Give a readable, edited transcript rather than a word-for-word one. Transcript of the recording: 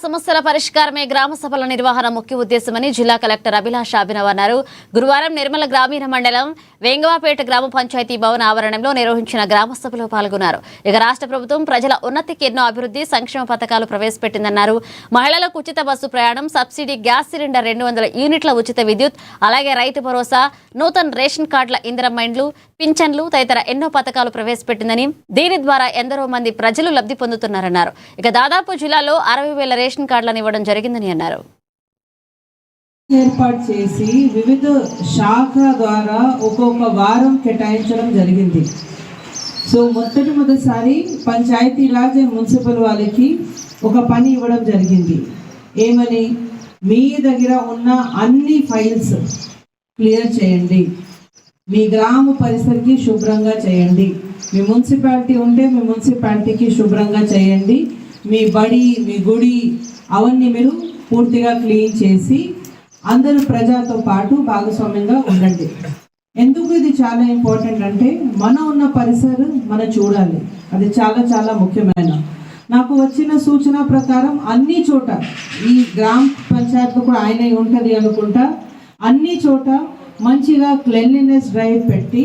సమస్యల పరిష్కారమే గ్రామ సభల నిర్వహణ ముఖ్య ఉద్దేశమని జిల్లా కలెక్టర్ అభిలాష్ అభినవ్ అన్నారు. గురువారం నిర్మల గ్రామీణ మండలం వేంగవాపేట గ్రామ పంచాయతీ భవన ఆవరణంలో నిర్వహించిన గ్రామ సభలో పాల్గొన్నారు. ఇక రాష్ట్ర ప్రభుత్వం ప్రజల ఉన్నతికి ఎన్నో అభివృద్ధి సంక్షేమ పథకాలు ప్రవేశపెట్టిందన్నారు. మహిళలకు ఉచిత బస్సు ప్రయాణం, సబ్సిడీ గ్యాస్ సిలిండర్, 200 యూనిట్ల ఉచిత విద్యుత్, అలాగే రైతు భరోసా, నూతన రేషన్ కార్డుల ఇందిరమ్మ ఇండ్లు, పింఛన్లు తదితర ఎన్నో పథకాలు ప్రవేశపెట్టిందని, దీని ద్వారా ఎందరో మంది ప్రజలు లబ్ధి పొందుతున్నారన్నారు. ఇక దాదాపు జిల్లాలో 60,000 రేషన్ కార్డులను ఇవ్వడం జరిగిందని అన్నారు. ఏర్పాటు చేసి వివిధ శాఖ ద్వారా ఒక్కొక్క వారం కేటాయించడం జరిగింది. సో మొదటిసారి పంచాయతీరాజ్ మున్సిపల్ వాళ్ళకి ఒక పని ఇవ్వడం జరిగింది. ఏమని? మీ దగ్గర ఉన్న అన్ని ఫైల్స్ క్లియర్ చేయండి, మీ గ్రామ పరిసరికి శుభ్రంగా చేయండి, మీ మున్సిపాలిటీ ఉంటే మీ మున్సిపాలిటీకి శుభ్రంగా చేయండి, మీ బడి, మీ గుడి అవన్నీ మీరు పూర్తిగా క్లీన్ చేసి అందరూ ప్రజలతో పాటు భాగస్వామ్యంగా ఉండండి. ఎందుకు ఇది చాలా ఇంపార్టెంట్ అంటే మన ఉన్న పరిసరం మనం చూడాలి. అది చాలా చాలా ముఖ్యమైన. నాకు వచ్చిన సూచన ప్రకారం అన్ని చోట, ఈ గ్రామ పంచాయతీ కూడా ఆయన ఉంటుంది అనుకుంటా, అన్ని చోట మంచిగా క్లెన్లీనెస్ డ్రైవ్ పెట్టి